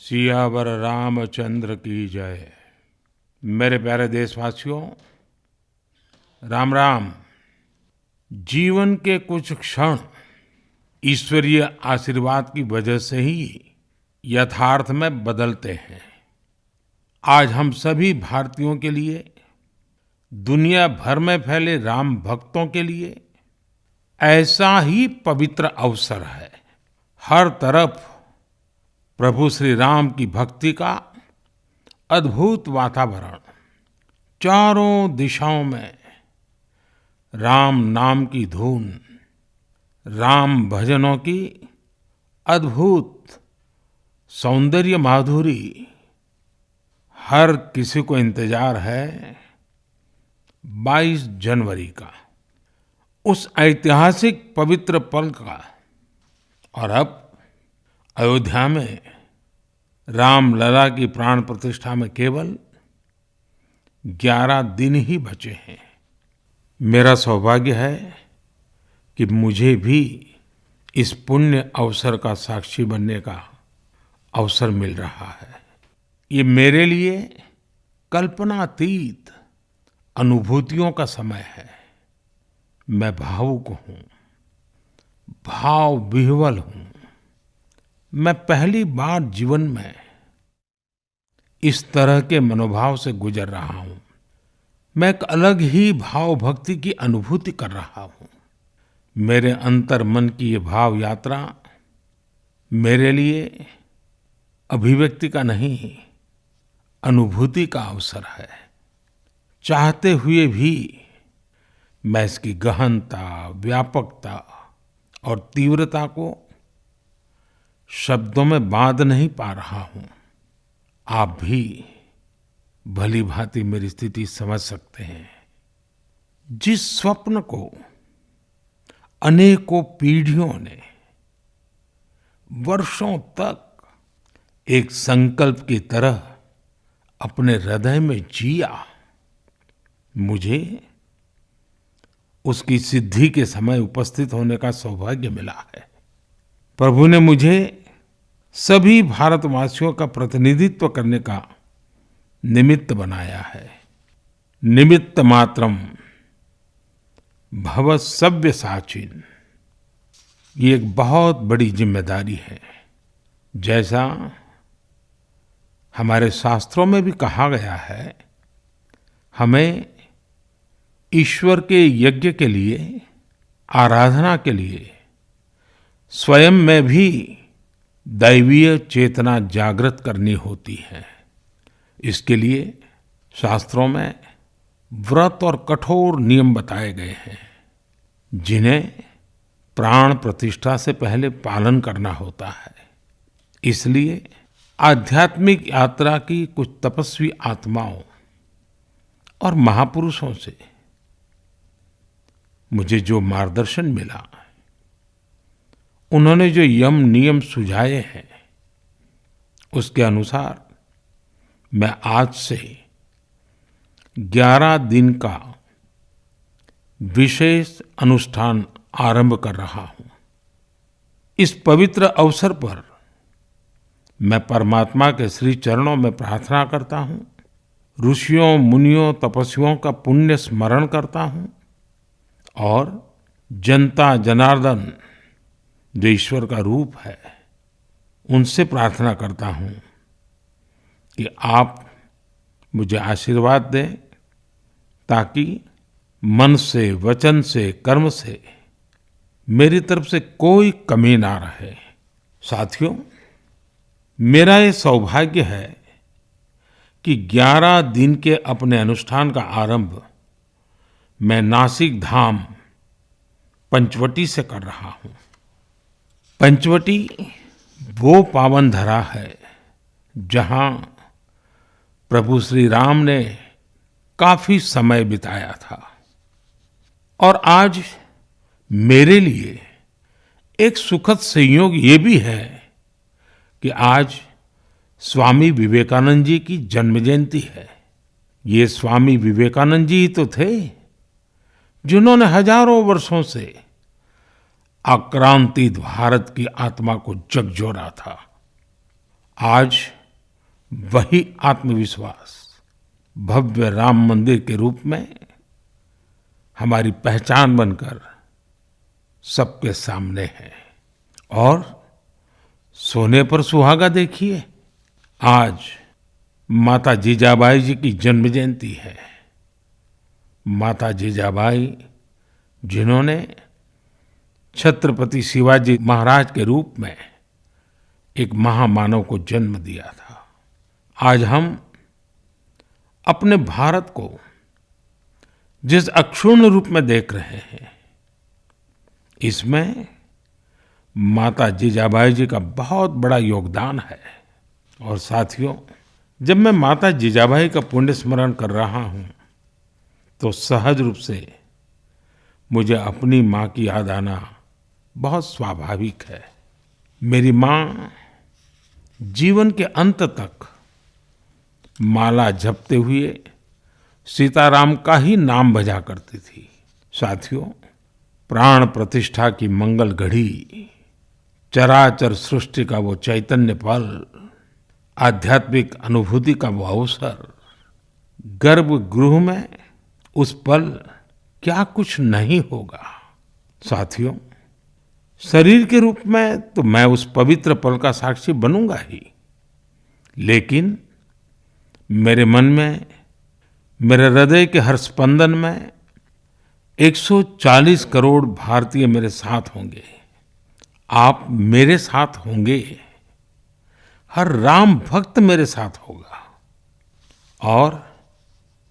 सियावर रामचंद्र की जय। मेरे प्यारे देशवासियों, राम राम। जीवन के कुछ क्षण ईश्वरीय आशीर्वाद की वजह से ही यथार्थ में बदलते हैं। आज हम सभी भारतीयों के लिए, दुनिया भर में फैले राम भक्तों के लिए ऐसा ही पवित्र अवसर है। हर तरफ प्रभु श्री राम की भक्ति का अद्भुत वातावरण, चारों दिशाओं में राम नाम की धुन, राम भजनों की अद्भुत सौंदर्य माधुरी। हर किसी को इंतजार है 22 जनवरी का, उस ऐतिहासिक पवित्र पल का। और अब अयोध्या में रामलला की प्राण प्रतिष्ठा में केवल 11 दिन ही बचे हैं। मेरा सौभाग्य है कि मुझे भी इस पुण्य अवसर का साक्षी बनने का अवसर मिल रहा है। ये मेरे लिए कल्पनातीत अनुभूतियों का समय है। मैं भावुक हूँ, भाव विह्वल हूँ। मैं पहली बार जीवन में इस तरह के मनोभाव से गुजर रहा हूँ। मैं एक अलग ही भाव भक्ति की अनुभूति कर रहा हूँ। मेरे अंतर मन की ये भाव यात्रा मेरे लिए अभिव्यक्ति का नहीं, अनुभूति का अवसर है। चाहते हुए भी मैं इसकी गहनता, व्यापकता और तीव्रता को शब्दों में बांध नहीं पा रहा हूं। आप भी भली भांति मेरी स्थिति समझ सकते हैं। जिस स्वप्न को अनेकों पीढ़ियों ने वर्षों तक एक संकल्प की तरह अपने हृदय में जिया, मुझे उसकी सिद्धि के समय उपस्थित होने का सौभाग्य मिला है। प्रभु ने मुझे सभी भारतवासियों का प्रतिनिधित्व करने का निमित्त बनाया है। निमित्त मात्रम भव सव्यसाचिन। ये एक बहुत बड़ी जिम्मेदारी है। जैसा हमारे शास्त्रों में भी कहा गया है, हमें ईश्वर के यज्ञ के लिए, आराधना के लिए स्वयं में भी दैवीय चेतना जागृत करनी होती है। इसके लिए शास्त्रों में व्रत और कठोर नियम बताए गए हैं, जिन्हें प्राण प्रतिष्ठा से पहले पालन करना होता है। इसलिए आध्यात्मिक यात्रा की कुछ तपस्वी आत्माओं और महापुरुषों से मुझे जो मार्गदर्शन मिला, उन्होंने जो यम नियम सुझाए हैं, उसके अनुसार मैं आज से 11 दिन का विशेष अनुष्ठान आरंभ कर रहा हूं। इस पवित्र अवसर पर मैं परमात्मा के श्री चरणों में प्रार्थना करता हूं, ऋषियों, मुनियों, तपस्वियों का पुण्य स्मरण करता हूं और जनता जनार्दन जो ईश्वर का रूप है, उनसे प्रार्थना करता हूं कि आप मुझे आशीर्वाद दें, ताकि मन से, वचन से, कर्म से मेरी तरफ से कोई कमी ना रहे। साथियों, मेरा ये सौभाग्य है कि 11 दिन के अपने अनुष्ठान का आरंभ मैं नासिक धाम पंचवटी से कर रहा हूं। पंचवटी वो पावन धरा है जहां प्रभु श्री राम ने काफी समय बिताया था। और आज मेरे लिए एक सुखद संयोग ये भी है कि आज स्वामी विवेकानंद जी की जन्म जयंती है। ये स्वामी विवेकानंद जी ही तो थे जिन्होंने हजारों वर्षों से आक्रांतित भारत की आत्मा को झकझोरा था। आज वही आत्मविश्वास भव्य राम मंदिर के रूप में हमारी पहचान बनकर सबके सामने है। और सोने पर सुहागा देखिए, आज माता जीजाबाई जी की जन्म जयंती है। माता जीजाबाई जिन्होंने छत्रपति शिवाजी महाराज के रूप में एक महामानव को जन्म दिया था। आज हम अपने भारत को जिस अक्षुण्ण रूप में देख रहे हैं, इसमें माता जीजाबाई जी का बहुत बड़ा योगदान है। और साथियों, जब मैं माता जीजाबाई का पुण्य स्मरण कर रहा हूं, तो सहज रूप से मुझे अपनी माँ की याद आना बहुत स्वाभाविक है। मेरी माँ जीवन के अंत तक माला जपते हुए सीताराम का ही नाम भजा करती थी। साथियों, प्राण प्रतिष्ठा की मंगल घड़ी, चराचर सृष्टि का वो चैतन्य पल, आध्यात्मिक अनुभूति का वो अवसर, गर्भगृह में उस पल क्या कुछ नहीं होगा। साथियों, शरीर के रूप में तो मैं उस पवित्र पल का साक्षी बनूंगा ही, लेकिन मेरे मन में, मेरे हृदय के हर स्पंदन में 140 करोड़ भारतीय मेरे साथ होंगे। आप मेरे साथ होंगे, हर राम भक्त मेरे साथ होगा, और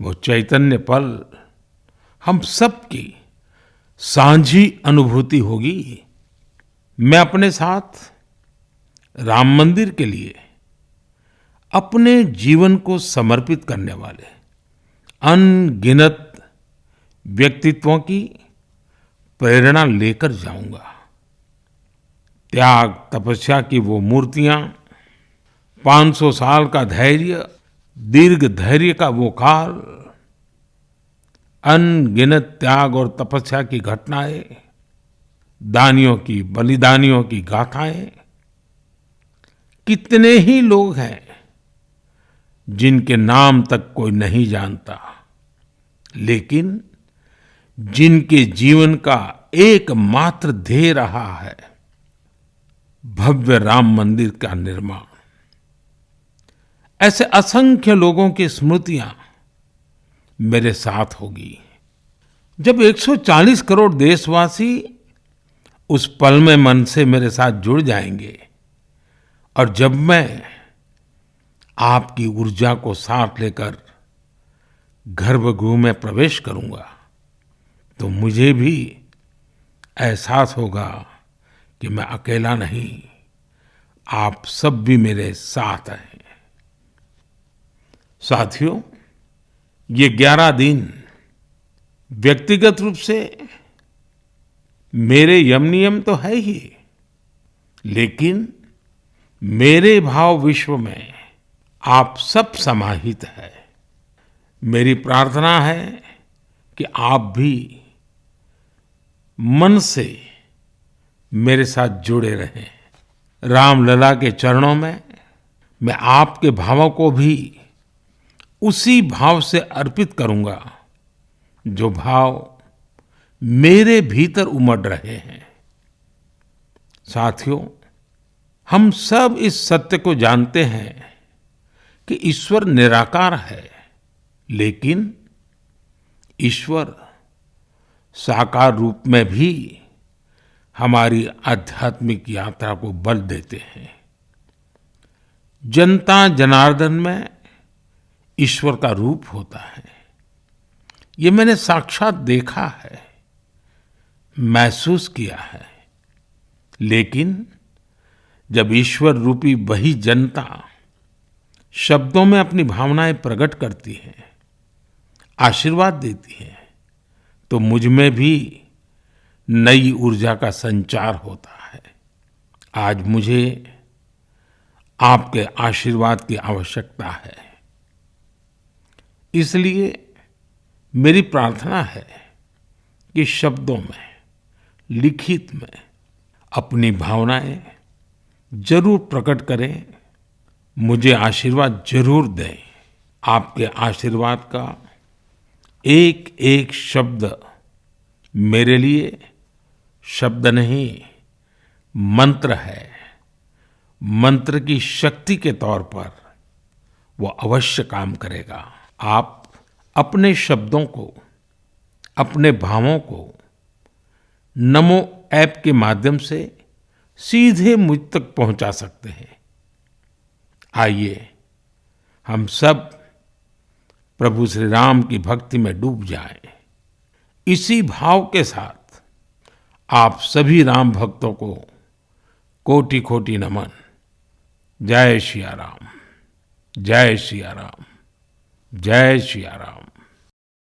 वो चैतन्य पल हम सबकी साझी अनुभूति होगी। मैं अपने साथ राम मंदिर के लिए अपने जीवन को समर्पित करने वाले अनगिनत व्यक्तित्वों की प्रेरणा लेकर जाऊंगा। त्याग तपस्या की वो मूर्तियां, 500 साल का धैर्य, दीर्घ धैर्य का वो काल, अनगिनत त्याग और तपस्या की घटनाएं, दानियों की, बलिदानियों की गाथाएं, कितने ही लोग हैं जिनके नाम तक कोई नहीं जानता, लेकिन जिनके जीवन का एकमात्र ध्येय रहा है भव्य राम मंदिर का निर्माण। ऐसे असंख्य लोगों की स्मृतियां मेरे साथ होगी। जब 140 करोड़ देशवासी उस पल में मन से मेरे साथ जुड़ जाएंगे, और जब मैं आपकी ऊर्जा को साथ लेकर गर्भगृह में प्रवेश करूंगा, तो मुझे भी एहसास होगा कि मैं अकेला नहीं, आप सब भी मेरे साथ हैं। साथियों, ये 11 दिन व्यक्तिगत रूप से मेरे यम नियम तो है ही, लेकिन मेरे भाव विश्व में आप सब समाहित है। मेरी प्रार्थना है कि आप भी मन से मेरे साथ जुड़े रहें। रामलला के चरणों में मैं आपके भावों को भी उसी भाव से अर्पित करूंगा जो भाव मेरे भीतर उमड़ रहे हैं। साथियों, हम सब इस सत्य को जानते हैं कि ईश्वर निराकार है, लेकिन ईश्वर साकार रूप में भी हमारी आध्यात्मिक यात्रा को बल देते हैं। जनता जनार्दन में ईश्वर का रूप होता है, ये मैंने साक्षात देखा है, महसूस किया है। लेकिन जब ईश्वर रूपी वही जनता शब्दों में अपनी भावनाएं प्रकट करती है, आशीर्वाद देती है, तो मुझ में भी नई ऊर्जा का संचार होता है। आज मुझे आपके आशीर्वाद की आवश्यकता है, इसलिए मेरी प्रार्थना है कि शब्दों में, लिखित में अपनी भावनाएं जरूर प्रकट करें मुझे आशीर्वाद जरूर दें। आपके आशीर्वाद का एक एक शब्द मेरे लिए शब्द नहीं, मंत्र है। मंत्र की शक्ति के तौर पर वो अवश्य काम करेगा। आप अपने शब्दों को, अपने भावों को नमो ऐप के माध्यम से सीधे मुझ तक पहुंचा सकते हैं। आइए हम सब प्रभु श्री राम की भक्ति में डूब जाएं। इसी भाव के साथ आप सभी राम भक्तों को कोटि कोटि नमन। जय सिया राम, जय सिया राम, जय सिया राम।